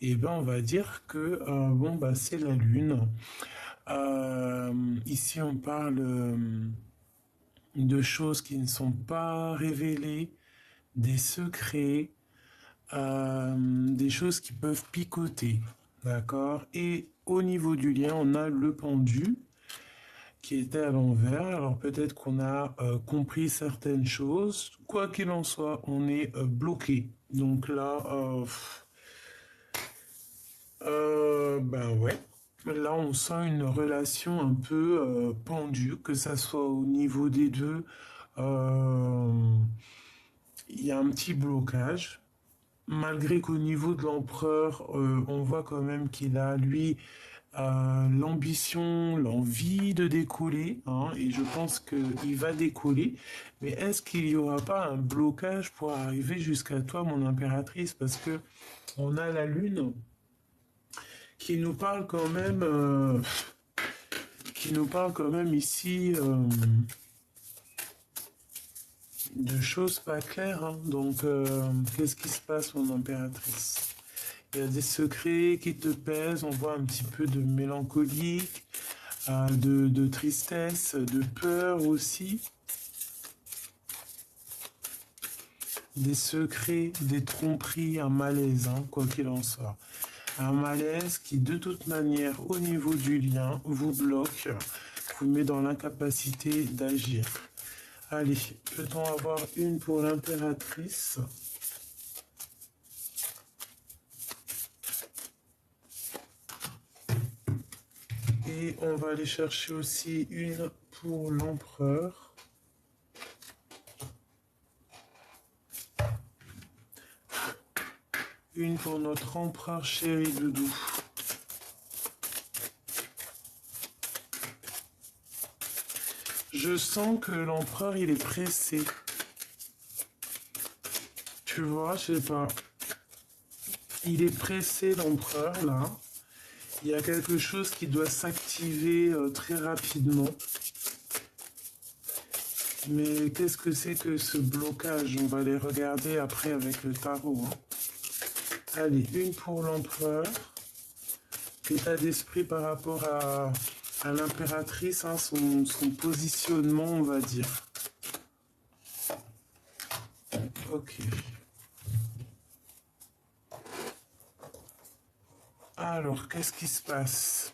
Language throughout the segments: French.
et ben on va dire que bon bah c'est la Lune. Ici on parle de choses qui ne sont pas révélées, des secrets, des choses qui peuvent picoter, d'accord? Et au niveau du lien, on a le pendu qui était à l'envers. Alors peut-être qu'on a compris certaines choses. Quoi qu'il en soit, on est bloqué. Donc là, ben ouais. Là, on sent une relation un peu pendue, que ça soit au niveau des deux. Euh, Il y a un petit blocage. Malgré qu'au niveau de l'empereur, on voit quand même qu'il a, lui, l'ambition, l'envie de décoller, hein, et je pense qu'il va décoller. Mais est-ce qu'il n'y aura pas un blocage pour arriver jusqu'à toi, mon impératrice? Parce que on a la lune qui nous parle quand même, ici de choses pas claires, hein. Donc, qu'est-ce qui se passe, mon impératrice? Il y a des secrets qui te pèsent, on voit un petit peu de mélancolie, de tristesse, de peur aussi. Des secrets, des tromperies, un malaise, hein, quoi qu'il en soit. Un malaise qui, de toute manière, au niveau du lien, vous bloque, vous met dans l'incapacité d'agir. Allez, peut-on avoir une pour l'impératrice? Et on va aller chercher aussi une pour l'empereur. Une pour notre empereur chéri doudou. Je sens que l'empereur, il est pressé. Tu vois, je sais pas. Il est pressé, l'empereur, là. Il y a quelque chose qui doit s'activer très rapidement. Mais qu'est-ce que c'est que ce blocage? On va les regarder après avec le tarot, hein. Allez, une pour l'empereur. État d'esprit par rapport à l'impératrice, hein, son positionnement, on va dire. Ok. Alors, qu'est-ce qui se passe?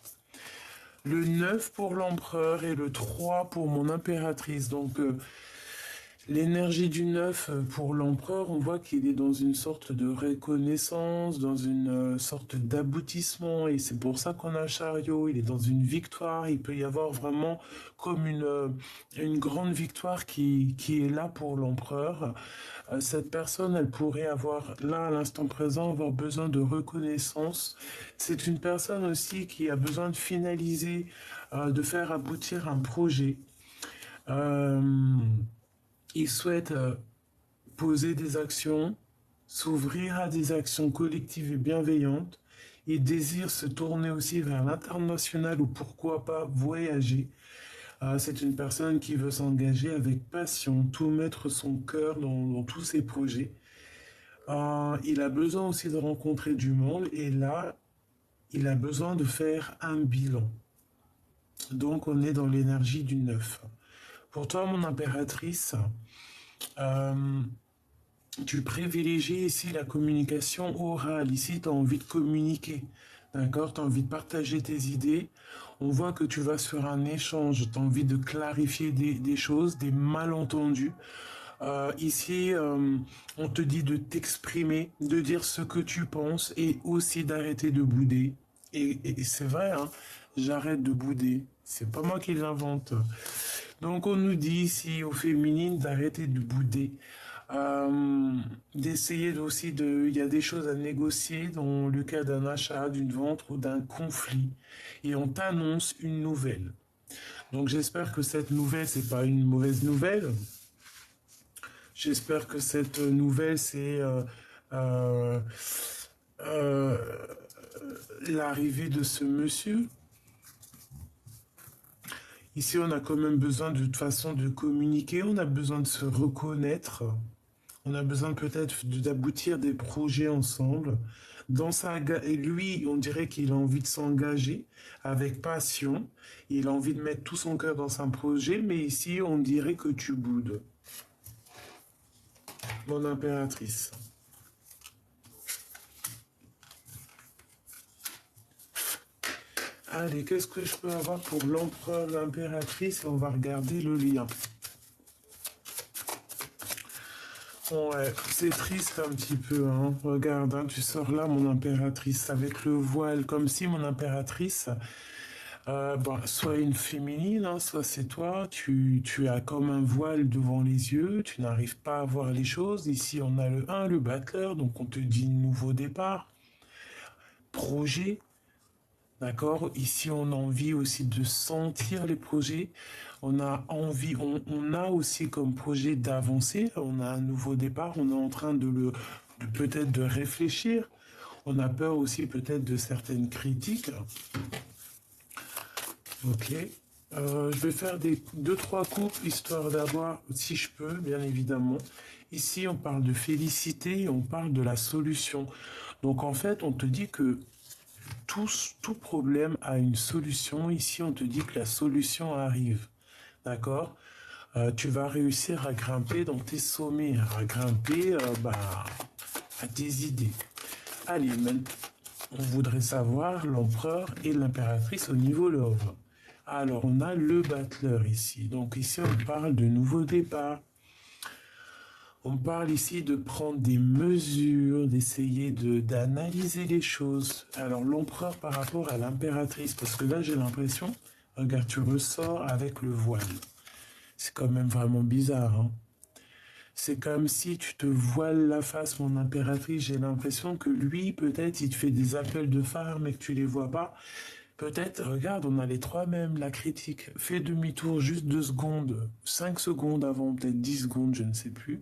Le 9 pour l'empereur et le 3 pour mon impératrice. Donc, l'énergie du 9 pour l'empereur, on voit qu'il est dans une sorte de reconnaissance, dans une sorte d'aboutissement, et c'est pour ça qu'on a un chariot, il est dans une victoire, il peut y avoir vraiment comme une grande victoire qui est là pour l'empereur. Cette personne, elle pourrait avoir, là, à l'instant présent, avoir besoin de reconnaissance. C'est une personne aussi qui a besoin de finaliser, de faire aboutir un projet. Euh, il souhaite poser des actions, s'ouvrir à des actions collectives et bienveillantes. Il désire se tourner aussi vers l'international ou pourquoi pas voyager. C'est une personne qui veut s'engager avec passion, tout mettre son cœur dans tous ses projets. Il a besoin aussi de rencontrer du monde et là, il a besoin de faire un bilan. Donc, on est dans l'énergie du neuf. Pour toi, mon impératrice, euh, tu privilégies ici la communication orale. Ici, tu as envie de communiquer. D'accord? Tu as envie de partager tes idées. On voit que tu vas sur un échange. Tu as envie de clarifier des choses, des malentendus. Ici, on te dit de t'exprimer, de dire ce que tu penses et aussi d'arrêter de bouder. Et c'est vrai, hein, j'arrête de bouder. C'est pas moi qui l'invente. Donc on nous dit ici aux féminines d'arrêter de bouder, d'essayer aussi de... Il y a des choses à négocier dans le cas d'un achat, d'une vente ou d'un conflit. Et on t'annonce une nouvelle. Donc j'espère que cette nouvelle, c'est pas une mauvaise nouvelle. J'espère que cette nouvelle, c'est euh, euh, l'arrivée de ce monsieur. Ici, on a quand même besoin de toute façon de communiquer, on a besoin de se reconnaître, on a besoin peut-être d'aboutir des projets ensemble, Et lui, on dirait qu'il a envie de s'engager avec passion. Il a envie de mettre tout son cœur dans un projet, mais ici, on dirait que tu boudes. Mon impératrice. Allez, qu'est-ce que je peux avoir pour l'empereur, l'impératrice? On va regarder le lien. Ouais, c'est triste un petit peu, hein. Regarde, hein, tu sors là, mon impératrice, avec le voile, comme si mon impératrice, bon, soit une féminine, hein, soit c'est toi, tu as comme un voile devant les yeux, tu n'arrives pas à voir les choses. Ici, on a le 1, le battleur, donc on te dit nouveau départ, projet. D'accord? Ici, on a envie aussi de sentir les projets. On a envie, on a aussi comme projet d'avancer. On a un nouveau départ. On est en train peut-être de réfléchir. On a peur aussi peut-être de certaines critiques. Ok. Je vais faire deux, trois coupes, histoire d'avoir, si je peux, bien évidemment. Ici, on parle de félicité, on parle de la solution. Donc, en fait, on te dit que tout problème a une solution. Ici, on te dit que la solution arrive. D'accord? Tu vas réussir à grimper dans tes sommets, à grimper à tes idées. Allez, maintenant, on voudrait savoir l'empereur et l'impératrice au niveau love. Alors, on a le battleur ici. Donc ici, on parle de nouveau départ. On parle ici de prendre des mesures, d'essayer d'analyser les choses. Alors l'empereur par rapport à l'impératrice, parce que là j'ai l'impression, regarde, tu ressors avec le voile. C'est quand même vraiment bizarre, hein. C'est comme si tu te voiles la face, mon impératrice. J'ai l'impression que lui, peut-être, il te fait des appels de phare, mais que tu les vois pas. Peut-être, regarde, on a les trois mêmes, la critique. Fais demi-tour juste 2 secondes, 5 secondes avant, peut-être 10 secondes, je ne sais plus.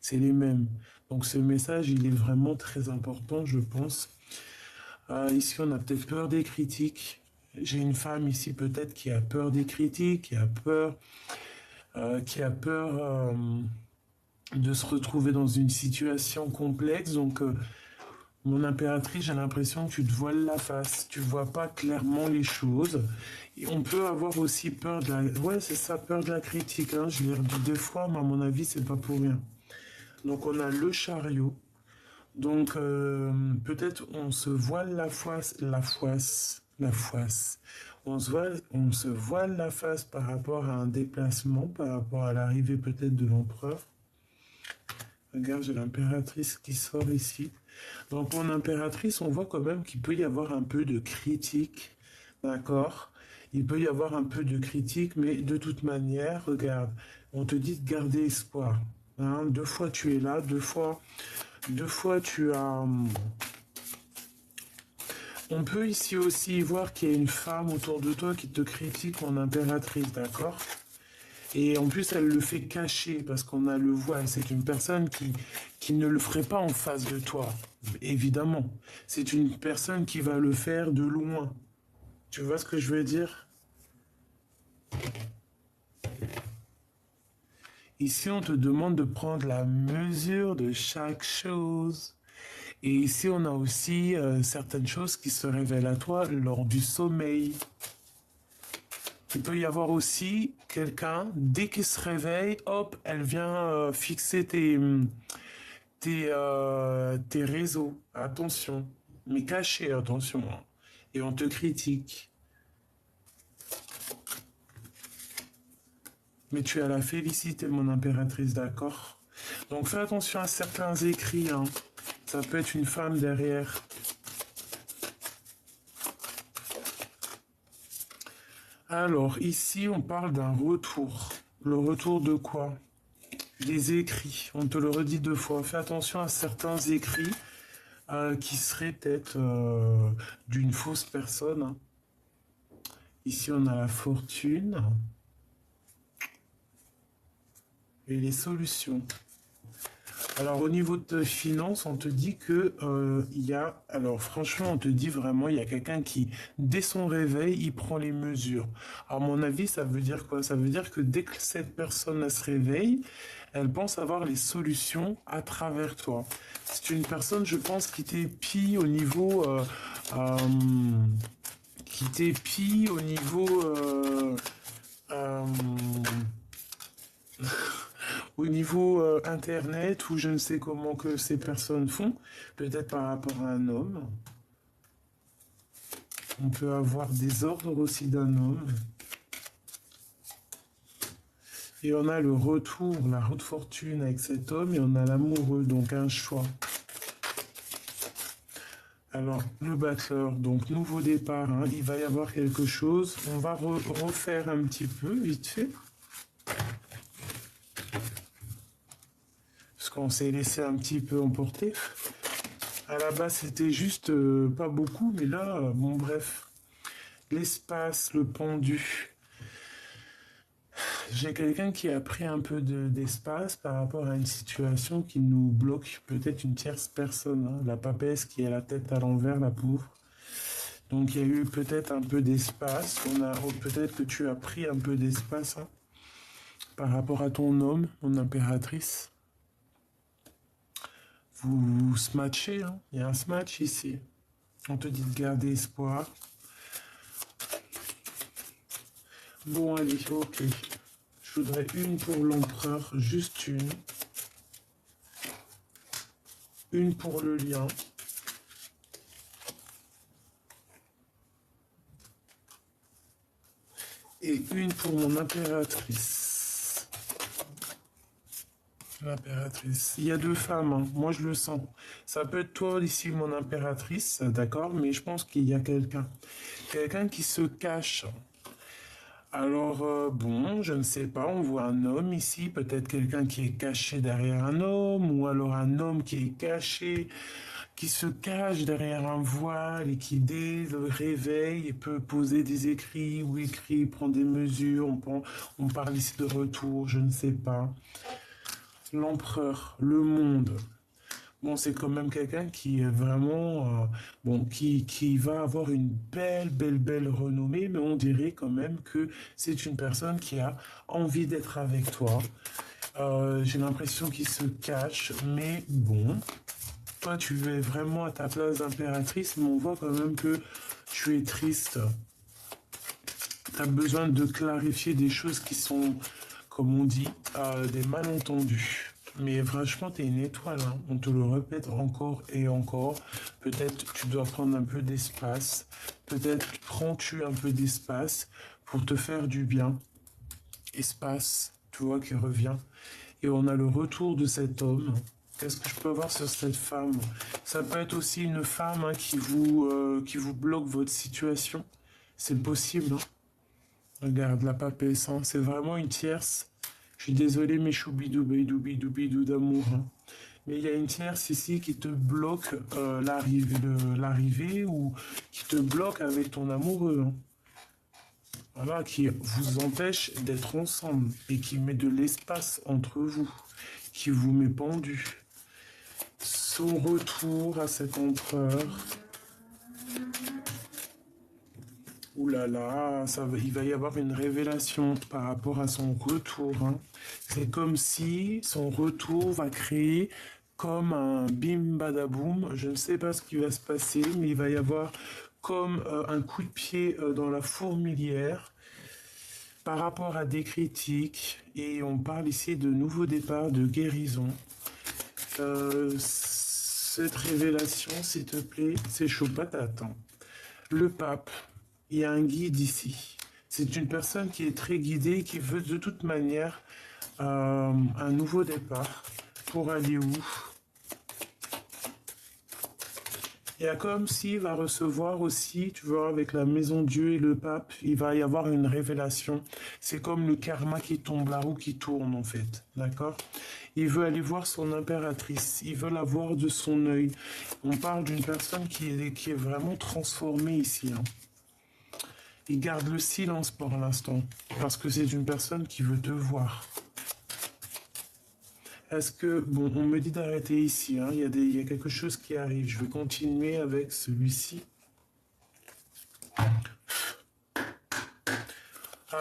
C'est les mêmes. Donc ce message, il est vraiment très important, je pense. Ici, on a peut-être peur des critiques. J'ai une femme ici peut-être qui a peur des critiques, qui a peur de se retrouver dans une situation complexe. Donc, mon impératrice, j'ai l'impression que tu te voiles la face. Tu vois pas clairement les choses. Et on peut avoir aussi peur de la... Ouais, c'est ça, peur de la critique, hein. Je l'ai redit 2 fois, mais à mon avis, c'est pas pour rien. Donc, on a le chariot. Donc, peut-être on se voile la foisse. On se voile la face par rapport à un déplacement, par rapport à l'arrivée peut-être de l'empereur. Regarde, j'ai l'impératrice qui sort ici. Donc, mon impératrice, on voit quand même qu'il peut y avoir un peu de critique, d'accord? Il peut y avoir un peu de critique, mais de toute manière, regarde, on te dit de garder espoir. Hein, 2 fois tu es là, 2 fois tu as... On peut ici aussi voir qu'il y a une femme autour de toi qui te critique, mon impératrice, d'accord? Et en plus, elle le fait cacher parce qu'on a le voile. C'est une personne qui ne le ferait pas en face de toi, évidemment. C'est une personne qui va le faire de loin. Tu vois ce que je veux dire? Ici, on te demande de prendre la mesure de chaque chose. Et ici, on a aussi certaines choses qui se révèlent à toi lors du sommeil. Il peut y avoir aussi quelqu'un, dès qu'il se réveille, hop, elle vient fixer tes réseaux. Attention, mais caché, attention, hein. Et on te critique. Mais tu as la félicité, mon impératrice, d'accord? Donc fais attention à certains écrits, hein. Ça peut être une femme derrière. Alors, ici, on parle d'un retour. Le retour de quoi? Des écrits. On te le redit 2 fois. Fais attention à certains écrits qui seraient peut-être d'une fausse personne. Ici, on a la fortune. Et les solutions. Alors, au niveau de finances, on te dit que il y a... Alors, franchement, on te dit vraiment, il y a quelqu'un qui, dès son réveil, il prend les mesures. À mon avis, ça veut dire quoi? Ça veut dire que dès que cette personne elle se réveille, Elle pense avoir les solutions à travers toi. C'est une personne, je pense, qui t'épie au niveau... euh, qui t'épie au niveau... euh, au niveau internet, ou je ne sais comment que ces personnes font, peut-être par rapport à un homme. On peut avoir des ordres aussi d'un homme. Et on a le retour, la route fortune avec cet homme, et on a l'amoureux, donc un choix. Alors, le battleur, donc nouveau départ, hein, il va y avoir quelque chose. On va refaire un petit peu, vite fait. Parce qu'on s'est laissé un petit peu emporter. À la base, c'était juste pas beaucoup, mais là, bon, bref. L'espace, le pendu. J'ai quelqu'un qui a pris un peu d'espace par rapport à une situation qui nous bloque, peut-être une tierce personne, hein, la papesse qui a la tête à l'envers, la pauvre. Donc il y a eu peut-être un peu d'espace, peut-être que tu as pris un peu d'espace hein, par rapport à ton homme, mon impératrice. Vous smatchez, hein, il y a un smatch ici. On te dit de garder espoir. Bon allez, ok. Je voudrais une pour l'empereur, juste une. Une pour le lion. Et une pour mon impératrice. L'impératrice. Il y a deux femmes, hein. Moi je le sens. Ça peut être toi ici, mon impératrice, d'accord, mais je pense qu'il y a quelqu'un. Quelqu'un qui se cache. Alors, bon, je ne sais pas, on voit un homme ici, peut-être quelqu'un qui est caché derrière un homme, ou alors un homme qui est caché, qui se cache derrière un voile et qui, dès le réveil, peut poser des écrits ou écrit, prendre des mesures, on parle ici de retour, je ne sais pas. L'empereur, le monde. Bon, c'est quand même quelqu'un qui est vraiment, bon, qui va avoir une belle renommée, mais on dirait quand même que c'est une personne qui a envie d'être avec toi. J'ai l'impression qu'il se cache, mais bon, toi, tu es vraiment à ta place d'impératrice, mais on voit quand même que tu es triste. Tu as besoin de clarifier des choses qui sont, comme on dit, des malentendus. Mais franchement, tu es une étoile, hein. On te le répète encore et encore. Peut-être tu dois prendre un peu d'espace. Peut-être prends-tu un peu d'espace pour te faire du bien. Espace, tu vois, qui revient. Et on a le retour de cet homme. Qu'est-ce que je peux voir sur cette femme? Ça peut être aussi une femme hein, qui vous bloque votre situation. C'est possible, hein. Regarde, la papesse, hein, c'est vraiment une tierce. Je suis désolé, mes choubidou d'amour. Hein. Mais il y a une tierce ici qui te bloque l'arrivée ou qui te bloque avec ton amoureux. Hein. Voilà, qui vous empêche d'être ensemble et qui met de l'espace entre vous, qui vous met pendu. Son retour à cet empereur. Ouh là là, il va y avoir une révélation par rapport à son retour. Hein. C'est comme si son retour va créer comme un bim badaboum. Je ne sais pas ce qui va se passer, mais il va y avoir comme un coup de pied dans la fourmilière par rapport à des critiques. Et on parle ici de nouveau départ, de guérison. Cette révélation, s'il te plaît, c'est chaud patate. Hein. Le pape. Il y a un guide ici. C'est une personne qui est très guidée, qui veut de toute manière un nouveau départ. Pour aller où? Il y a comme s'il va recevoir aussi, tu vois, avec la maison Dieu et le pape, il va y avoir une révélation. C'est comme le karma qui tombe, la roue qui tourne en fait. D'accord? Il veut aller voir son impératrice. Il veut la voir de son œil. On parle d'une personne qui est vraiment transformée ici. Hein. Il garde le silence pour l'instant, parce que c'est une personne qui veut te voir. Est-ce que... Bon, on me dit d'arrêter ici, hein. Il y a quelque chose qui arrive. Je vais continuer avec celui-ci.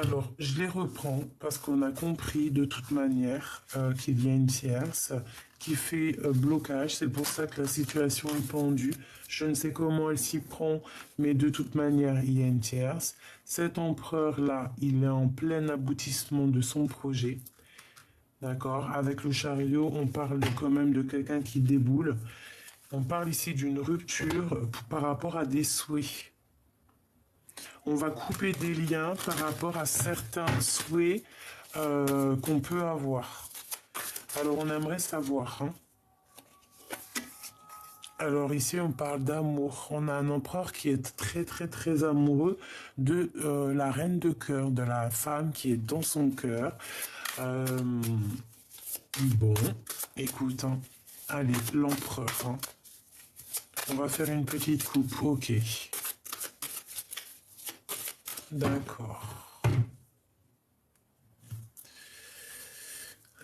Alors, je les reprends parce qu'on a compris de toute manière qu'il y a une tierce qui fait blocage. C'est pour ça que la situation est pendue. Je ne sais comment elle s'y prend, mais de toute manière, il y a une tierce. Cet empereur-là, il est en plein aboutissement de son projet. D'accord? Avec le chariot, on parle quand même de quelqu'un qui déboule. On parle ici d'une rupture par rapport à des souhaits. On va couper des liens par rapport à certains souhaits qu'on peut avoir. Alors, on aimerait savoir. Hein. Alors, ici, on parle d'amour. On a un empereur qui est très, très, très amoureux de la reine de cœur, de la femme qui est dans son cœur. Bon, écoute, hein. Allez, l'empereur. Hein. On va faire une petite coupe. Ok. D'accord.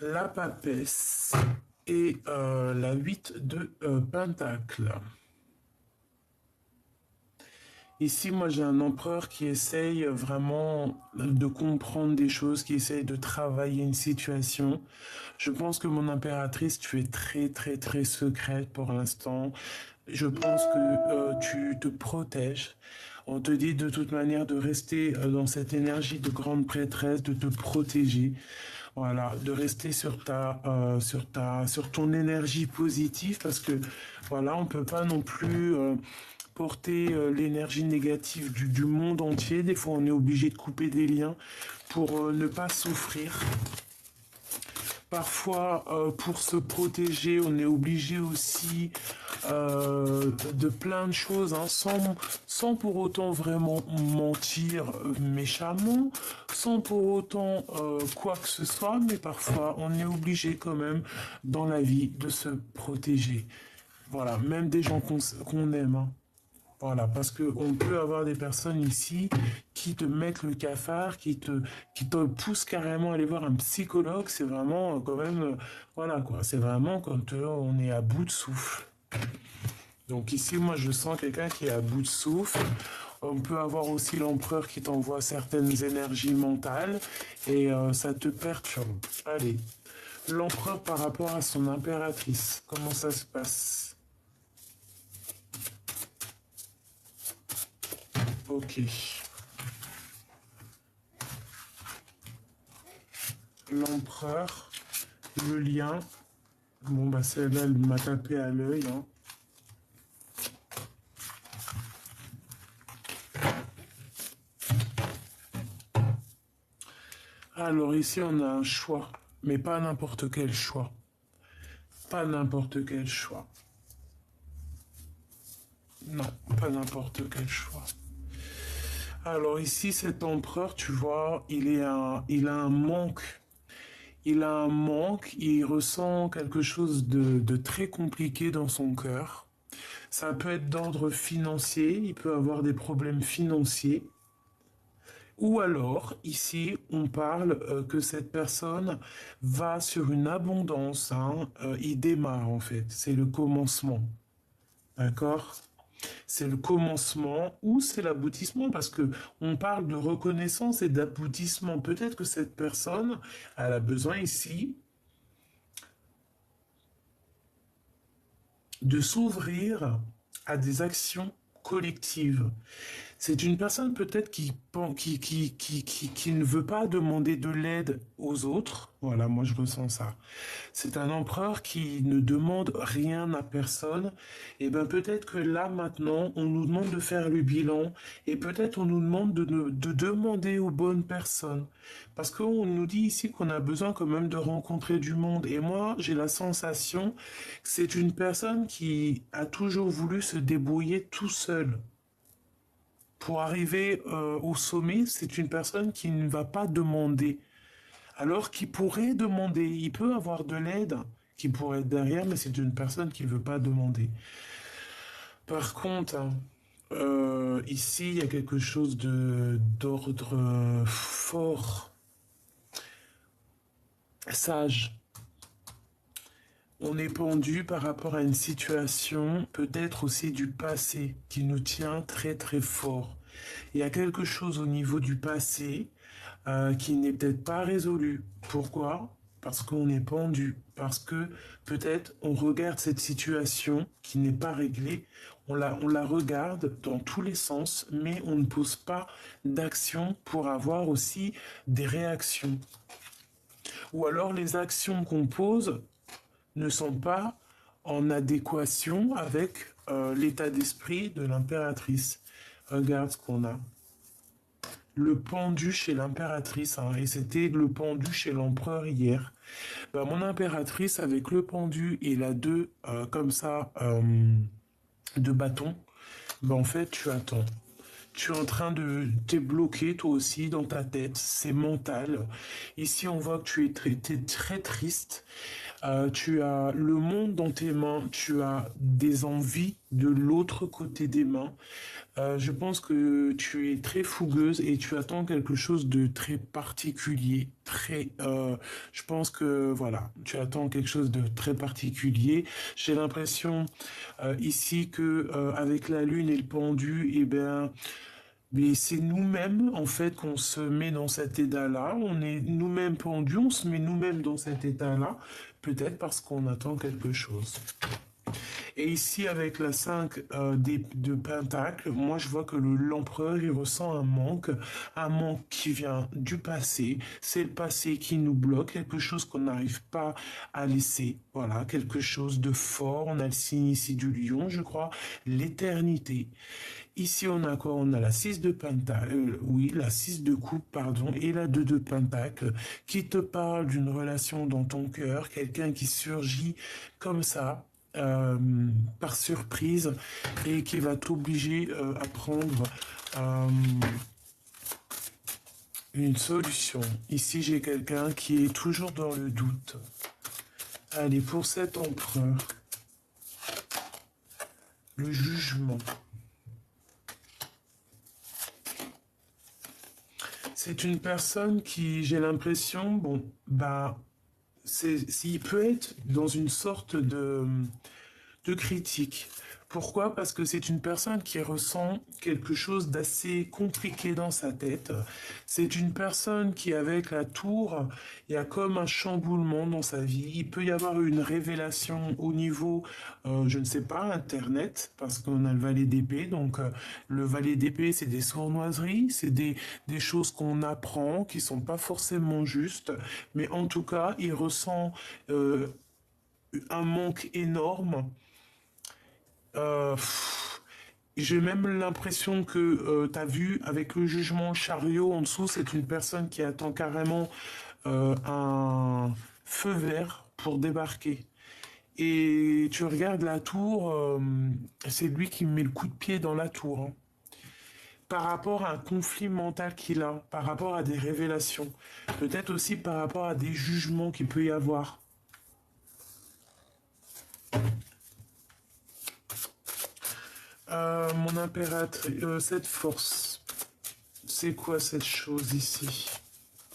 La papesse et la 8 de pentacle. Ici, moi, j'ai un empereur qui essaye vraiment de comprendre des choses, qui essaye de travailler une situation. Je pense que mon impératrice, tu es très, très, très secrète pour l'instant. Je pense que tu te protèges. On te dit de toute manière de rester dans cette énergie de grande prêtresse, de te protéger. Voilà, de rester sur ton énergie positive parce que voilà, on peut pas non plus porter l'énergie négative du monde entier. Des fois, on est obligé de couper des liens pour ne pas souffrir. Parfois, pour se protéger, on est obligé aussi de plein de choses, hein, sans pour autant vraiment mentir méchamment, sans pour autant quoi que ce soit, mais parfois on est obligé quand même dans la vie de se protéger. Voilà, même des gens qu'on aime. Hein. Voilà, parce qu'on peut avoir des personnes ici qui te mettent le cafard, qui te poussent carrément à aller voir un psychologue. C'est vraiment quand même, voilà quoi, c'est vraiment quand on est à bout de souffle. Donc ici, moi, je sens quelqu'un qui est à bout de souffle. On peut avoir aussi l'empereur qui t'envoie certaines énergies mentales et ça te perturbe. Allez, l'empereur par rapport à son impératrice, comment ça se passe? Ok. L'empereur, le lien. Bon, bah celle-là, elle m'a tapé à l'œil. Hein. Alors ici, on a un choix, mais pas n'importe quel choix. Pas n'importe quel choix. Non, pas n'importe quel choix. Alors ici, cet empereur, tu vois, il a un manque. Il a un manque, il ressent quelque chose de très compliqué dans son cœur. Ça peut être d'ordre financier, il peut avoir des problèmes financiers. Ou alors, ici, on parle que cette personne va sur une abondance. Hein, il démarre en fait, c'est le commencement. D'accord? C'est le commencement ou c'est l'aboutissement parce que on parle de reconnaissance et d'aboutissement. Peut-être que cette personne, elle a besoin ici de s'ouvrir à des actions collectives. C'est une personne peut-être qui ne veut pas demander de l'aide aux autres. Voilà, moi je ressens ça. C'est un empereur qui ne demande rien à personne. Et bien peut-être que là maintenant, on nous demande de faire le bilan et peut-être on nous demande de demander aux bonnes personnes. Parce qu'on nous dit ici qu'on a besoin quand même de rencontrer du monde. Et moi, j'ai la sensation que c'est une personne qui a toujours voulu se débrouiller tout seul. Pour arriver au sommet, c'est une personne qui ne va pas demander. Alors qu'il pourrait demander, il peut avoir de l'aide qui pourrait être derrière, mais c'est une personne qui ne veut pas demander. Par contre, hein, ici, il y a quelque chose d'ordre fort, sage. On est pendu par rapport à une situation, peut-être aussi du passé, qui nous tient très très fort. Il y a quelque chose au niveau du passé qui n'est peut-être pas résolu. Pourquoi? Parce qu'on est pendu, parce que peut-être on regarde cette situation qui n'est pas réglée, on la regarde dans tous les sens, mais on ne pose pas d'action pour avoir aussi des réactions. Ou alors les actions qu'on pose ne sont pas en adéquation avec l'état d'esprit de l'impératrice. Regarde ce qu'on a. Le pendu chez l'impératrice, hein, et c'était le pendu chez l'empereur hier. Ben, mon impératrice avec le pendu et la 2 comme ça de bâton, ben, en fait tu attends. Tu es en train de t'es bloqué toi aussi dans ta tête, c'est mental. Ici on voit que t'es très triste. Tu as le monde dans tes mains, tu as des envies de l'autre côté des mains. Je pense que tu es très fougueuse et tu attends quelque chose de très particulier. Je pense que voilà, tu attends quelque chose de très particulier. J'ai l'impression ici que avec la lune et le pendu, eh ben, mais c'est nous-mêmes en fait qu'on se met dans cet état-là. On est nous-mêmes pendus, on se met nous-mêmes dans cet état-là. Peut-être parce qu'on attend quelque chose. Et ici, avec la 5 de Pentacle, moi je vois que l'empereur, il ressent un manque qui vient du passé. C'est le passé qui nous bloque, quelque chose qu'on n'arrive pas à laisser. Voilà, quelque chose de fort. On a le signe ici du lion, je crois, l'éternité. Ici, on a quoi? On a la 6 de Pentacle, oui, la 6 de coupe, pardon, et la 2 de Pentacle, qui te parle d'une relation dans ton cœur, quelqu'un qui surgit comme ça, euh, par surprise, et qui va t'obliger à prendre une solution. Ici, j'ai quelqu'un qui est toujours dans le doute. Allez, pour cet empereur, le jugement. C'est une personne qui, j'ai l'impression, bon, bah, s'il peut être dans une sorte de critique. Pourquoi? Parce que c'est une personne qui ressent quelque chose d'assez compliqué dans sa tête. C'est une personne qui, avec la tour, il y a comme un chamboulement dans sa vie. Il peut y avoir une révélation au niveau, je ne sais pas, Internet, parce qu'on a le valet d'épée. Donc, le valet d'épée, c'est des sournoiseries, c'est des choses qu'on apprend, qui sont pas forcément justes. Mais en tout cas, il ressent un manque énorme. Euh, j'ai même l'impression que tu as vu avec le jugement chariot en dessous, c'est une personne qui attend carrément un feu vert pour débarquer. Et tu regardes la tour, c'est lui qui met le coup de pied dans la tour, hein. Par rapport à un conflit mental qu'il a, par rapport à des révélations, peut-être aussi par rapport à des jugements qu'il peut y avoir. Mon impératrice, cette force, c'est quoi cette chose ici?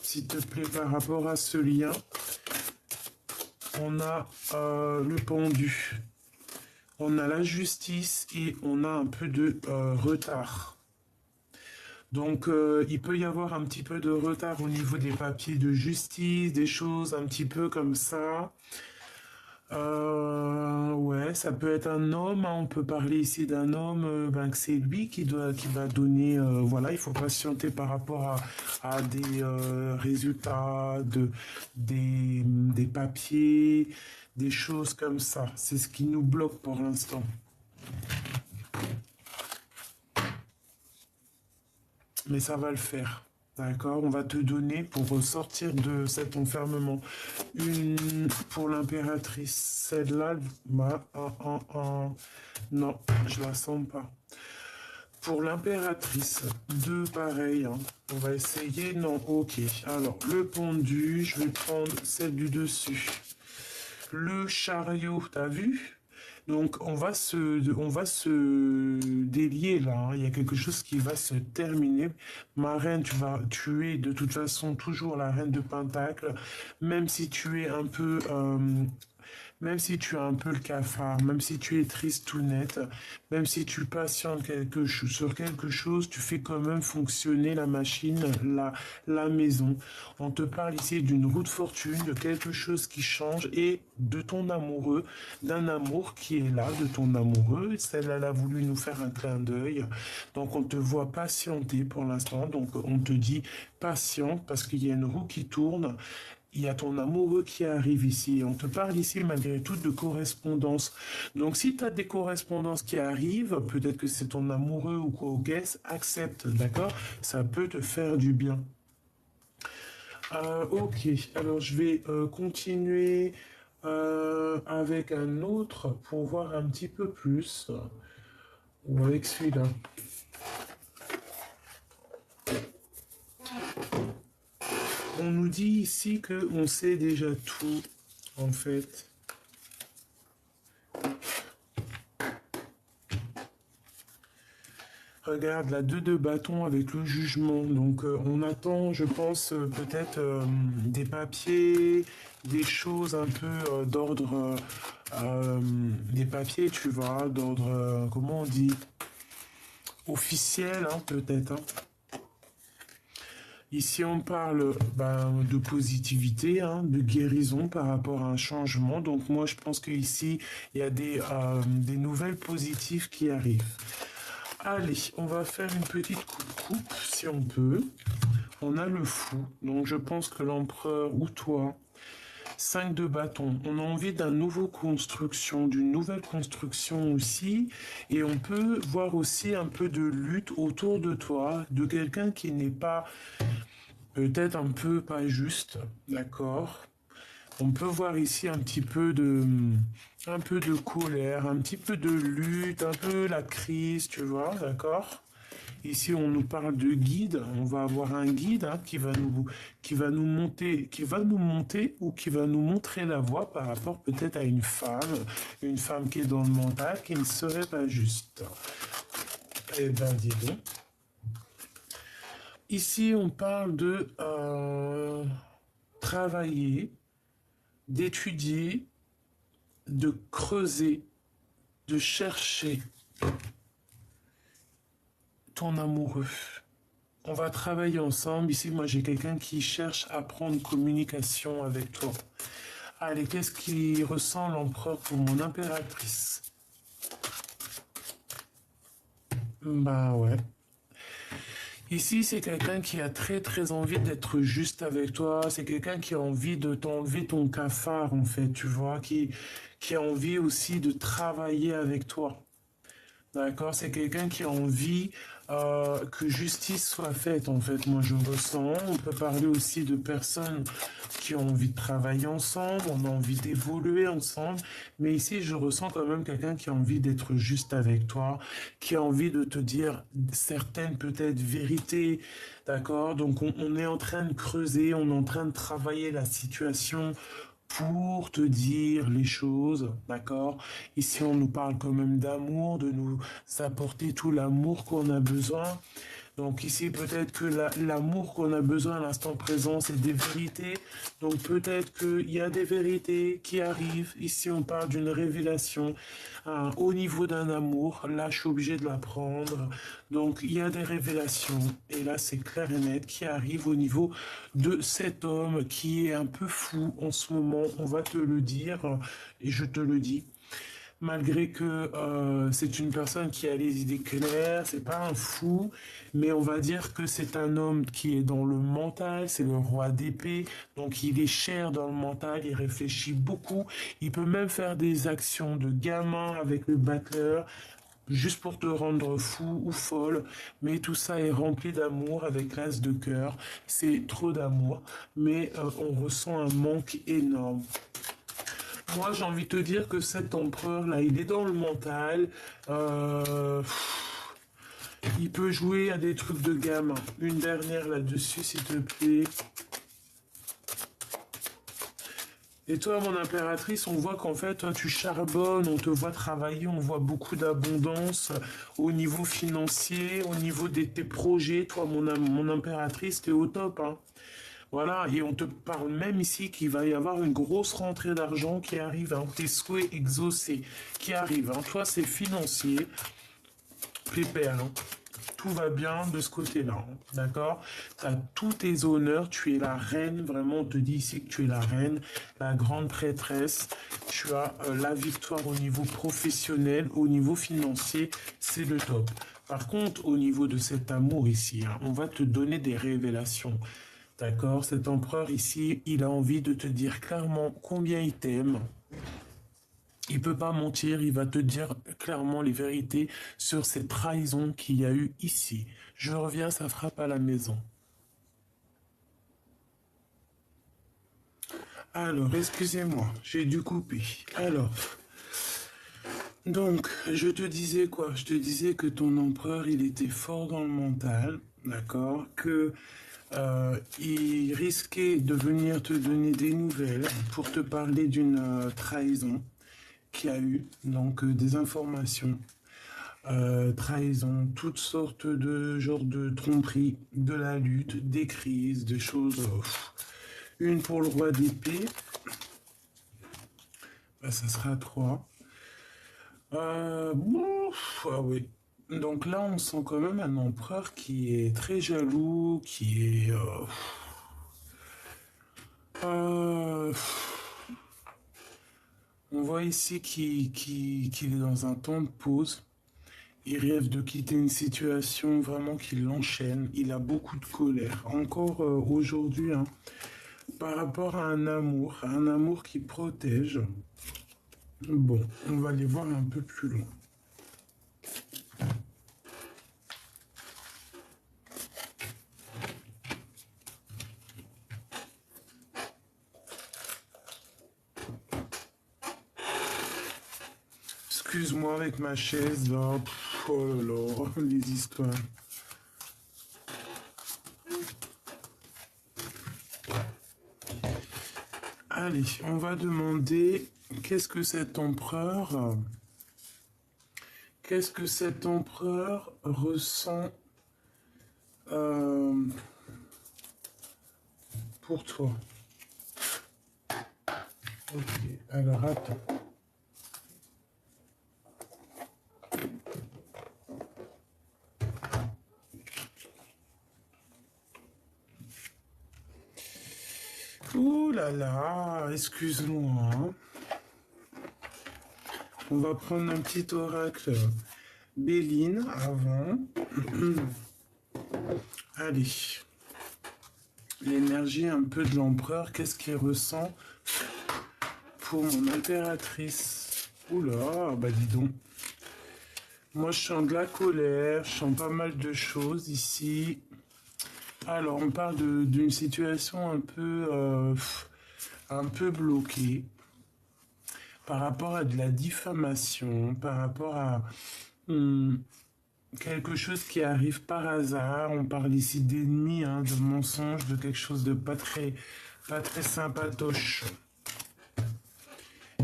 S'il te plaît, par rapport à ce lien, on a le pendu, on a la justice et on a un peu de retard. Donc, il peut y avoir un petit peu de retard au niveau des papiers de justice, des choses un petit peu comme ça. Ouais, ça peut être un homme, hein, on peut parler ici d'un homme, ben, que c'est lui qui va donner, voilà, il faut patienter par rapport à des résultats, des papiers, des choses comme ça. C'est ce qui nous bloque pour l'instant. Mais ça va le faire. D'accord, on va te donner pour sortir de cet enfermement. Une pour l'impératrice. Celle-là, bah, non, je la sens pas. Pour l'impératrice, deux pareils, hein. On va essayer. Non, ok. Alors, le pendu, je vais prendre celle du dessus. Le chariot, t'as vu? Donc on va se délier là, hein. Il y a quelque chose qui va se terminer. Ma reine, tu es de toute façon toujours la reine de Pentacle, même si tu es un peu, même si tu as un peu le cafard, même si tu es triste tout net, même si tu patientes sur quelque chose, tu fais quand même fonctionner la machine, la maison. On te parle ici d'une roue de fortune, de quelque chose qui change et de ton amoureux, d'un amour qui est là, de ton amoureux. Celle, elle a voulu nous faire un clin d'œil. Donc on te voit patienter pour l'instant. Donc on te dit patiente parce qu'il y a une roue qui tourne. Il y a ton amoureux qui arrive ici. On te parle ici malgré tout de correspondance. Donc si tu as des correspondances qui arrivent, peut-être que c'est ton amoureux ou quoi au guess, accepte, d'accord? Ça peut te faire du bien. Ok, alors je vais continuer avec un autre pour voir un petit peu plus. Ou avec celui-là. On nous dit ici que on sait déjà tout, en fait. Regarde, la 2 de bâton avec le jugement. Donc, on attend, je pense, peut-être des papiers, des choses un peu d'ordre... des papiers, tu vois, d'ordre, comment on dit, officiel, hein, peut-être. Hein. Ici, on parle de positivité, hein, de guérison par rapport à un changement. Donc, moi, je pense qu'ici, il y a des nouvelles positives qui arrivent. Allez, on va faire une petite coupe, si on peut. On a le fou, donc je pense que l'empereur ou toi, 5 de bâton, on a envie d'une nouvelle construction aussi, et on peut voir aussi un peu de lutte autour de toi, de quelqu'un qui n'est pas, peut-être un peu pas juste, d'accord? On peut voir ici un peu de colère, un petit peu de lutte, un peu la crise, tu vois, d'accord? Ici, on nous parle de guide. On va avoir un guide hein, qui va nous monter ou qui va nous montrer la voie par rapport peut-être à une femme qui est dans le mental, qui ne serait pas juste. Eh ben, dis donc. Ici, on parle de travailler, d'étudier, de creuser, de chercher ton amoureux. On va travailler ensemble. Ici, moi, j'ai quelqu'un qui cherche à prendre communication avec toi. Allez, qu'est-ce qui ressent l'empereur pour mon impératrice? Bah ouais. Ici, c'est quelqu'un qui a très très envie d'être juste avec toi. C'est quelqu'un qui a envie de t'enlever ton cafard, en fait, tu vois, qui a envie aussi de travailler avec toi. D'accord, c'est quelqu'un qui a envie que justice soit faite, en fait, moi je ressens. On peut parler aussi de personnes qui ont envie de travailler ensemble, on a envie d'évoluer ensemble, mais ici je ressens quand même quelqu'un qui a envie d'être juste avec toi, qui a envie de te dire certaines peut-être vérités, d'accord? Donc on est en train de creuser, on est en train de travailler la situation pour te dire les choses, d'accord? Ici, on nous parle quand même d'amour, de nous apporter tout l'amour qu'on a besoin. Donc ici, peut-être que l'amour qu'on a besoin à l'instant présent, c'est des vérités. Donc peut-être qu'il y a des vérités qui arrivent. Ici, on parle d'une révélation au niveau d'un amour. Là, je suis obligé de l'apprendre. Donc il y a des révélations. Et là, c'est clair et net qui arrive au niveau de cet homme qui est un peu fou en ce moment. On va te le dire et je te le dis malgré que c'est une personne qui a les idées claires, c'est pas un fou, mais on va dire que c'est un homme qui est dans le mental, c'est le roi d'épée, donc il est cher dans le mental, il réfléchit beaucoup, il peut même faire des actions de gamin avec le battleur, juste pour te rendre fou ou folle, mais tout ça est rempli d'amour avec l'as de cœur, c'est trop d'amour, mais on ressent un manque énorme. Moi, j'ai envie de te dire que cet empereur-là, il est dans le mental. Il peut jouer à des trucs de gamin. Une dernière là-dessus, s'il te plaît. Et toi, mon impératrice, on voit qu'en fait, toi, tu charbonnes, on te voit travailler, on voit beaucoup d'abondance au niveau financier, au niveau de tes projets. Toi, mon impératrice, t'es au top, hein. Voilà, et on te parle même ici qu'il va y avoir une grosse rentrée d'argent qui arrive, hein, tes souhaits exaucés qui arrivent. Hein. Toi, c'est financier, pépère, hein. Tout va bien de ce côté-là, hein, d'accord? Tu as tous tes honneurs, tu es la reine, vraiment, on te dit ici que tu es la reine, la grande prêtresse, tu as la victoire au niveau professionnel, au niveau financier, c'est le top. Par contre, au niveau de cet amour ici, hein, on va te donner des révélations. D'accord, cet empereur ici, il a envie de te dire clairement combien il t'aime. Il peut pas mentir, il va te dire clairement les vérités sur cette trahison qu'il y a eu ici. Je reviens, ça frappe à la maison. Alors, excusez-moi, j'ai dû couper. Alors, donc, je te disais quoi? Je te disais que ton empereur, il était fort dans le mental, d'accord? Que il risquait de venir te donner des nouvelles pour te parler d'une trahison qu'il y a eu, donc des informations, trahison, toutes sortes de genres de tromperies, de la lutte, des crises, des choses. Une pour le roi d'épée, bah, ça sera 3. Ah oui. Donc là, on sent quand même un empereur qui est très jaloux, qui est... Euh, on voit ici qu'il est dans un temps de pause. Il rêve de quitter une situation vraiment qui l'enchaîne. Il a beaucoup de colère. Encore aujourd'hui, hein, par rapport à un amour qui protège. Bon, on va aller voir un peu plus loin. Excuse-moi avec ma chaise, là. Oh là là, les histoires. Allez, on va demander qu'est-ce que cet empereur ressent pour toi. Ok, alors attends. Ouh là là, excuse-moi. Hein. On va prendre un petit oracle Béline avant. Allez. L'énergie un peu de l'empereur, qu'est-ce qu'il ressent pour mon impératrice? Oula, bah dis donc. Moi, je sens de la colère, je sens pas mal de choses ici. Alors, on parle d'une situation un peu bloquée par rapport à de la diffamation, par rapport à quelque chose qui arrive par hasard. On parle ici d'ennemis, hein, de mensonges, de quelque chose de pas très sympatoche.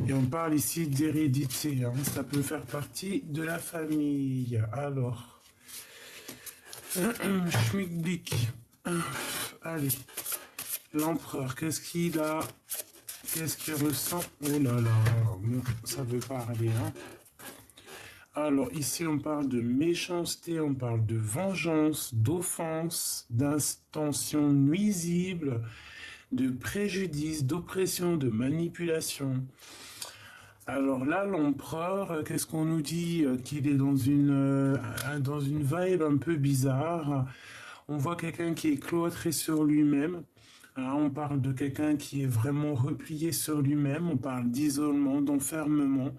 Et on parle ici d'hérédité, hein. Ça peut faire partie de la famille. Alors, Schmigblick. Allez, l'empereur, qu'est-ce qu'il a? Qu'est-ce qu'il ressent? Oh là là, ça veut parler, hein. Alors, ici, on parle de méchanceté, on parle de vengeance, d'offense, d'intention nuisible, de préjudice, d'oppression, de manipulation. Alors là, l'empereur, qu'est-ce qu'on nous dit? Qu'il est dans une vibe un peu bizarre. On voit quelqu'un qui est cloîtré sur lui-même. Hein, on parle de quelqu'un qui est vraiment replié sur lui-même. On parle d'isolement, d'enfermement.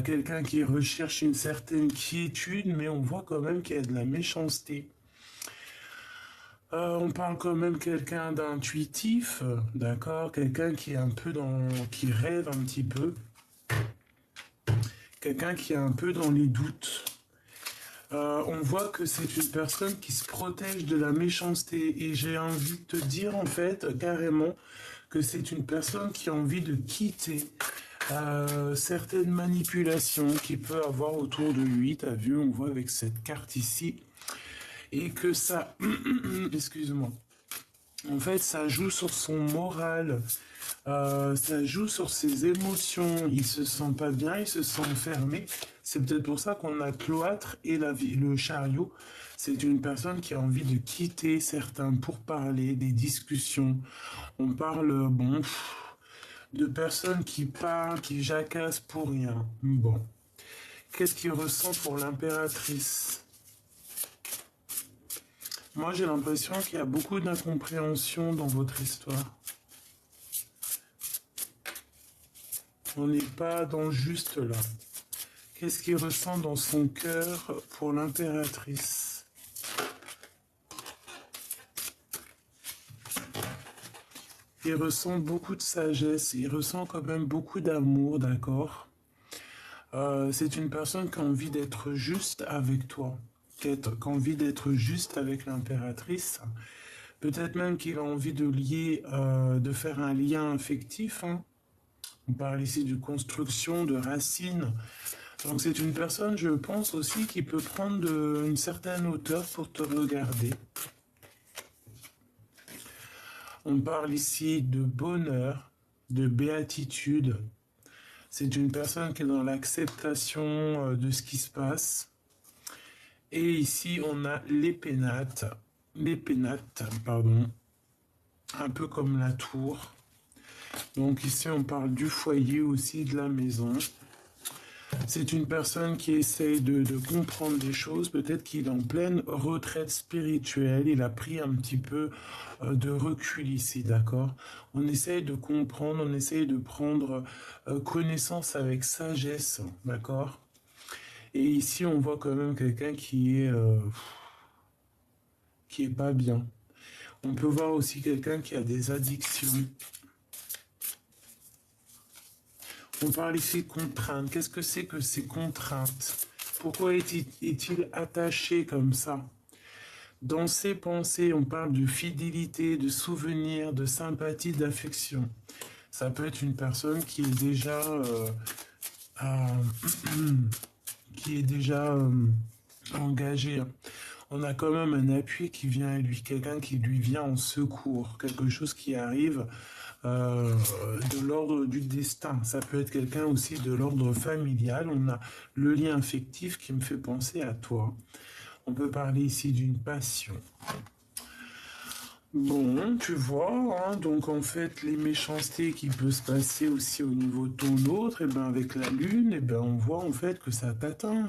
Quelqu'un qui recherche une certaine quiétude, mais on voit quand même qu'il y a de la méchanceté. On parle quand même quelqu'un d'intuitif, d'accord? Quelqu'un qui est un peu qui rêve un petit peu. Quelqu'un qui est un peu dans les doutes. On voit que c'est une personne qui se protège de la méchanceté. Et j'ai envie de te dire, en fait, carrément, que c'est une personne qui a envie de quitter certaines manipulations qu'il peut avoir autour de lui. T'as vu, on voit avec cette carte ici. Et que ça... Excuse-moi. En fait, ça joue sur son moral, ça joue sur ses émotions. Il se sent pas bien, il se sent enfermé. C'est peut-être pour ça qu'on a cloître et le chariot. C'est une personne qui a envie de quitter certains pourparlers, des discussions. On parle, bon, de personnes qui parlent, qui jacassent pour rien. Bon. Qu'est-ce qu'il ressent pour l'impératrice? Moi, j'ai l'impression qu'il y a beaucoup d'incompréhension dans votre histoire. On n'est pas dans le juste là. Qu'est-ce qu'il ressent dans son cœur pour l'impératrice? Il ressent beaucoup de sagesse, il ressent quand même beaucoup d'amour, d'accord? C'est une personne qui a envie d'être juste avec toi, qui a envie d'être juste avec l'impératrice. Peut-être même qu'il a envie de lier, de faire un lien affectif, hein. On parle ici de construction, de racines. Donc c'est une personne, je pense aussi, qui peut prendre une certaine hauteur pour te regarder. On parle ici de bonheur, de béatitude. C'est une personne qui est dans l'acceptation de ce qui se passe. Et ici, on a les pénates, pardon, un peu comme la tour. Donc ici, on parle du foyer aussi, de la maison. C'est une personne qui essaye de comprendre des choses. Peut-être qu'il est en pleine retraite spirituelle. Il a pris un petit peu de recul ici, d'accord? On essaye de comprendre, on essaye de prendre connaissance avec sagesse, d'accord? Et ici, on voit quand même quelqu'un qui est pas bien. On peut voir aussi quelqu'un qui a des addictions. On parle ici de contraintes. Qu'est-ce que c'est que ces contraintes? Pourquoi est-il attaché comme ça? Dans ses pensées, on parle de fidélité, de souvenir, de sympathie, d'affection. Ça peut être une personne qui est déjà, engagée. On a quand même un appui qui vient à lui, quelqu'un qui lui vient en secours, quelque chose qui arrive de l'ordre du destin. Ça peut être quelqu'un aussi de l'ordre familial. On a le lien affectif qui me fait penser à toi. On peut parler ici d'une passion. Bon, tu vois, hein, donc en fait, les méchancetés qui peuvent se passer aussi au niveau de ton autre, et ben avec la lune, et ben on voit en fait que ça t'atteint.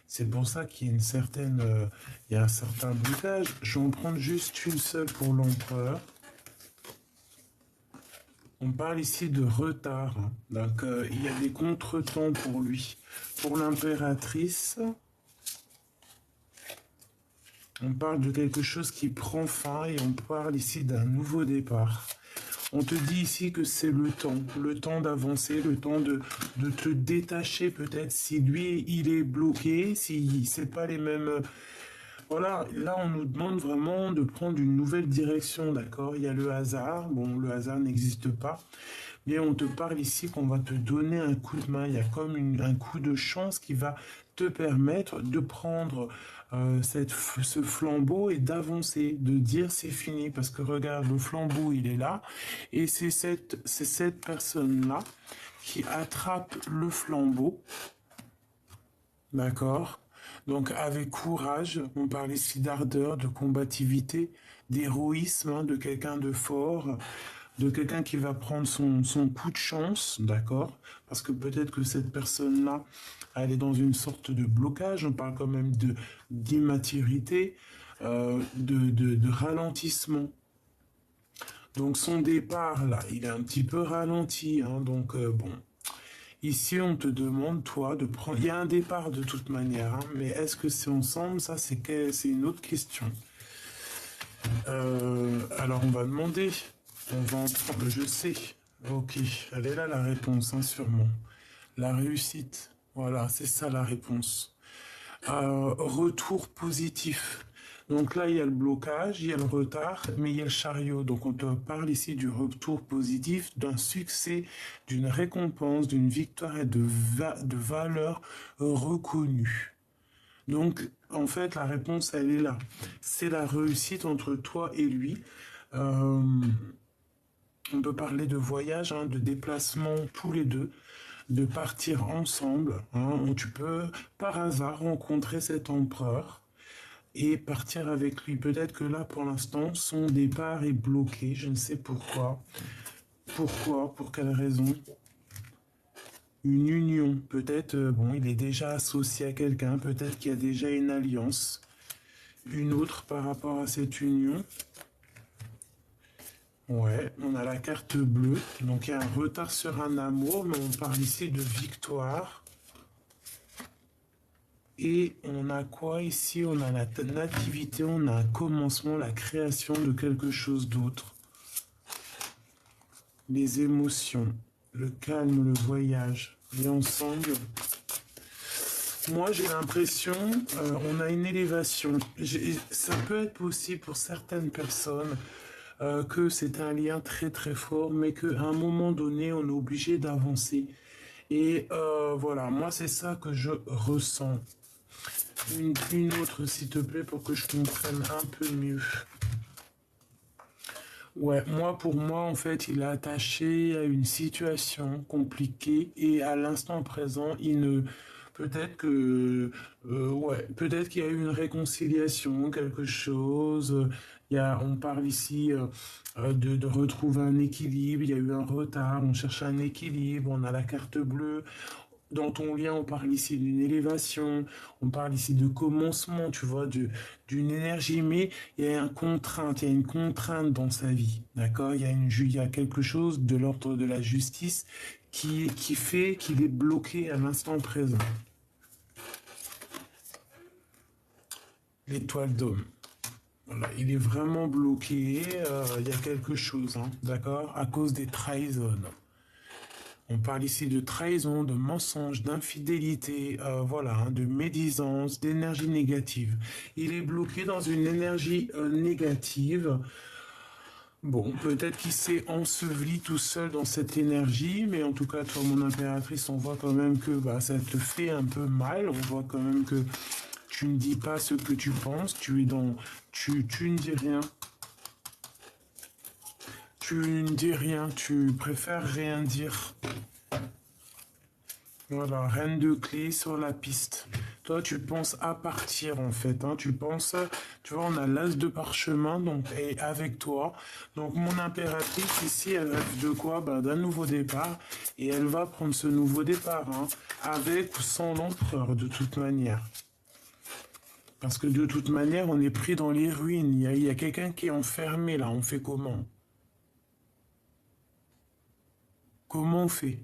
C'est pour ça qu'il y a il y a un certain blocage. Je vais en prendre juste une seule pour l'empereur. On parle ici de retard, hein. Donc il y a des contretemps pour lui. Pour l'impératrice, on parle de quelque chose qui prend fin et on parle ici d'un nouveau départ. On te dit ici que c'est le temps d'avancer, le temps de te détacher peut-être si lui, il est bloqué, si c'est pas les mêmes... Voilà, là on nous demande vraiment de prendre une nouvelle direction, d'accord? Il y a le hasard, bon le hasard n'existe pas, mais on te parle ici qu'on va te donner un coup de main, il y a comme un coup de chance qui va te permettre de prendre ce flambeau et d'avancer, de dire c'est fini, parce que regarde, le flambeau il est là, et c'est cette personne-là qui attrape le flambeau, d'accord? Donc avec courage, on parle ici d'ardeur, de combativité, d'héroïsme, hein, de quelqu'un de fort, de quelqu'un qui va prendre son coup de chance, d'accord? Parce que peut-être que cette personne-là, elle est dans une sorte de blocage, on parle quand même d'immaturité, de ralentissement. Donc son départ, là, il est un petit peu ralenti, hein, donc bon. Ici, on te demande, toi, de prendre... Il y a un départ de toute manière, hein, mais est-ce que c'est ensemble? Ça, c'est une autre question. Alors, on va demander. On va en prendre... Je sais. Ok, elle est là, la réponse, hein, sûrement. La réussite. Voilà, c'est ça la réponse. Retour positif. Donc là, il y a le blocage, il y a le retard, mais il y a le chariot. Donc on te parle ici du retour positif, d'un succès, d'une récompense, d'une victoire et de valeur reconnue. Donc, en fait, la réponse, elle est là. C'est la réussite entre toi et lui. Euh, on peut parler de voyage, hein, de déplacement tous les deux, de partir ensemble, hein, où tu peux par hasard rencontrer cet empereur et partir avec lui. Peut-être que là, pour l'instant, son départ est bloqué. Je ne sais pourquoi. Pourquoi? Pour quelle raison? Une union. Peut-être, bon, il est déjà associé à quelqu'un. Peut-être qu'il y a déjà une alliance. Une autre par rapport à cette union. Ouais, on a la carte bleue. Donc il y a un retard sur un amour, mais on parle ici de victoire. Et on a quoi ici? On a la nativité, on a un commencement, la création de quelque chose d'autre. Les émotions, le calme, le voyage. Et ensemble, moi j'ai l'impression, on a une élévation. Ça peut être possible pour certaines personnes que c'est un lien très très fort, mais qu'à un moment donné, on est obligé d'avancer. Et voilà, moi c'est ça que je ressens. Une autre, s'il te plaît, pour que je comprenne un peu mieux. Ouais, moi, pour moi, en fait, il est attaché à une situation compliquée et à l'instant présent, il ne... Peut-être que... ouais, peut-être qu'il y a eu une réconciliation, quelque chose. On parle ici de retrouver un équilibre. Il y a eu un retard, on cherche un équilibre, on a la carte bleue. Dans ton lien, on parle ici d'une élévation, on parle ici de commencement, tu vois, d'une énergie, mais il y a il y a une contrainte dans sa vie, d'accord? Il y a quelque chose de l'ordre de la justice qui fait qu'il est bloqué à l'instant présent. L'étoile d'homme. Voilà, il est vraiment bloqué, il y a quelque chose, hein, d'accord? À cause des trahisons. On parle ici de trahison, de mensonge, d'infidélité, voilà, hein, de médisance, d'énergie négative. Il est bloqué dans une énergie négative. Bon, peut-être qu'il s'est enseveli tout seul dans cette énergie, mais en tout cas, toi, mon impératrice, on voit quand même que bah, ça te fait un peu mal. On voit quand même que tu ne dis pas ce que tu penses. Tu ne dis rien. Tu ne dis rien. Tu préfères rien dire. Voilà, reine de clé sur la piste. Toi, tu penses à partir en fait. Hein. Tu penses, tu vois, on a l'as de parchemin donc et avec toi. Donc mon impératrice ici, elle rêve de quoi? Ben, d'un nouveau départ et elle va prendre ce nouveau départ, hein, avec ou sans l'empereur de toute manière. Parce que de toute manière, on est pris dans les ruines. Il y a quelqu'un qui est enfermé là. On fait comment? Comment on fait?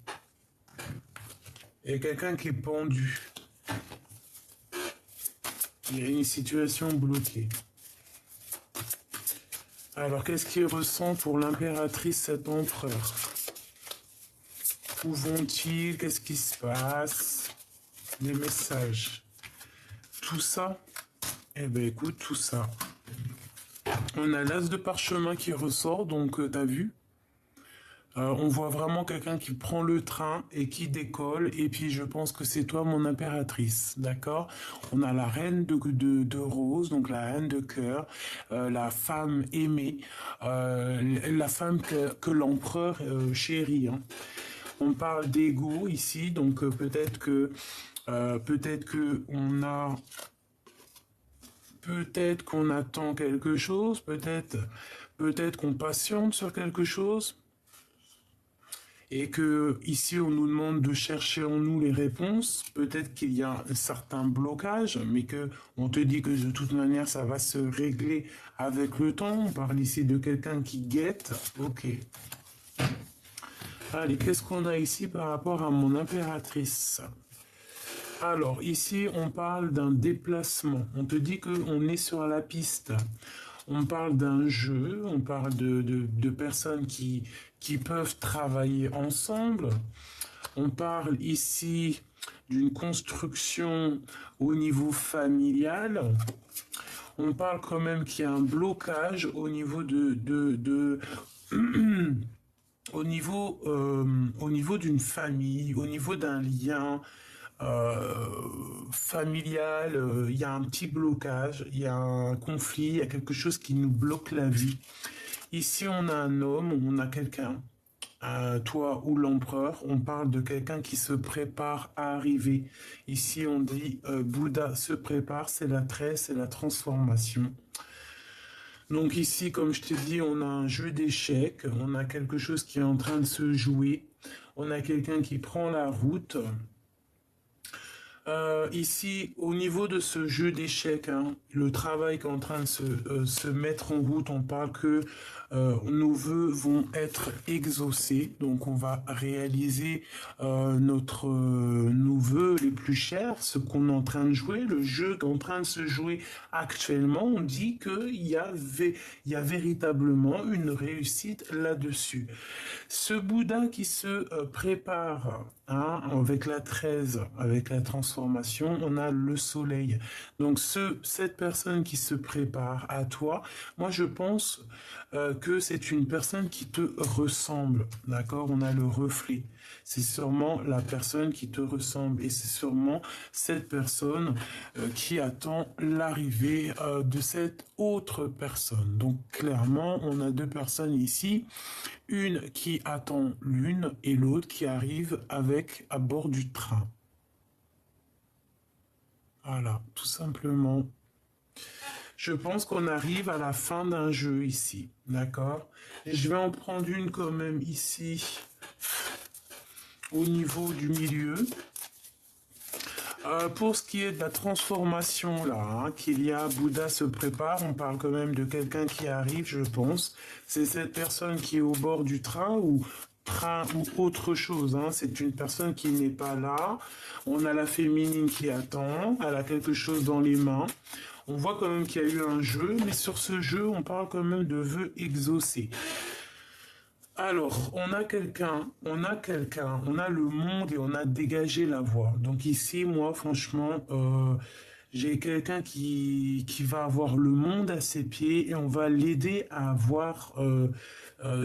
Il y a quelqu'un qui est pendu. Il y a une situation bloquée. Alors, qu'est-ce qu'il ressent pour l'impératrice, cet empereur? Où vont-ils? Qu'est-ce qui se passe? Les messages. Tout ça? Eh bien, écoute, tout ça. On a l'as de parchemin qui ressort, donc t'as vu? On voit vraiment quelqu'un qui prend le train et qui décolle. Et puis je pense que c'est toi mon impératrice, d'accord? On a la reine de rose, donc la reine de cœur, la femme aimée, la femme que l'empereur chérit. Hein. On parle d'ego ici, donc peut-être que on a peut-être qu'on attend quelque chose, peut-être qu'on patiente sur quelque chose et que ici on nous demande de chercher en nous les réponses, peut-être qu'il y a un certain blocage, mais que on te dit que de toute manière ça va se régler avec le temps. On parle ici de quelqu'un qui guette. Ok. Allez, qu'est-ce qu'on a ici par rapport à mon impératrice? Alors, ici, on parle d'un déplacement. On te dit qu'on est sur la piste. On parle d'un jeu, on parle de personnes qui peuvent travailler ensemble. On parle ici d'une construction au niveau familial. On parle quand même qu'il y a un blocage au niveau au niveau d'une famille, au niveau d'un lien familial, il y a un petit blocage, il y a un conflit, il y a quelque chose qui nous bloque la vie. Ici, on a un homme, on a quelqu'un. Toi ou l'empereur, on parle de quelqu'un qui se prépare à arriver. Ici, on dit Bouddha se prépare, c'est la tresse, c'est la transformation. Donc ici, comme je t'ai dit, on a un jeu d'échecs, on a quelque chose qui est en train de se jouer, on a quelqu'un qui prend la route. Ici, au niveau de ce jeu d'échecs, hein, le travail qui est en train de se mettre en route, on parle que nos vœux vont être exaucés. Donc, on va réaliser nos vœux les plus chers, ce qu'on est en train de jouer, le jeu qui est en train de se jouer actuellement. On dit qu'il y a véritablement une réussite là-dessus. Ce Bouddha qui se prépare, hein, avec la 13, avec la transformation, on a le soleil. Donc cette personne qui se prépare à toi, moi je pense que c'est une personne qui te ressemble, d'accord? On a le reflet. C'est sûrement la personne qui te ressemble et c'est sûrement cette personne qui attend l'arrivée de cette autre personne. Donc clairement, on a deux personnes ici, une qui attend l'une et l'autre qui arrive à bord du train. Voilà, tout simplement. Je pense qu'on arrive à la fin d'un jeu ici, d'accord? Et je vais en prendre une quand même ici, au niveau du milieu. Pour ce qui est de la transformation, là, hein, qu'il y a, Bouddha se prépare, on parle quand même de quelqu'un qui arrive, je pense. C'est cette personne qui est au bord du train ou autre chose, hein. C'est une personne qui n'est pas là. On a la féminine qui attend, elle a quelque chose dans les mains. On voit quand même qu'il y a eu un jeu, mais sur ce jeu, on parle quand même de vœux exaucés. Alors, on a le monde et on a dégagé la voie. Donc ici, moi, franchement, j'ai quelqu'un qui va avoir le monde à ses pieds et on va l'aider à avoir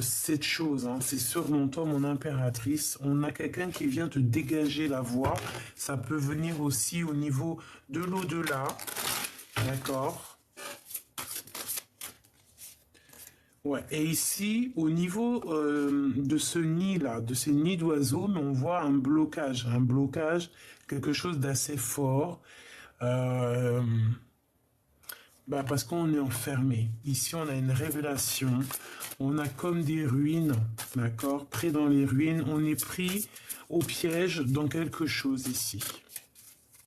cette chose, hein. C'est surmontant mon impératrice. On a quelqu'un qui vient te dégager la voie. Ça peut venir aussi au niveau de l'au-delà. D'accord? Ouais, et ici, au niveau de ce nid-là, de ces nids d'oiseaux, on voit un blocage, quelque chose d'assez fort, euh, parce qu'on est enfermé. Ici, on a une révélation, on a comme des ruines, d'accord, près dans les ruines, on est pris au piège dans quelque chose ici.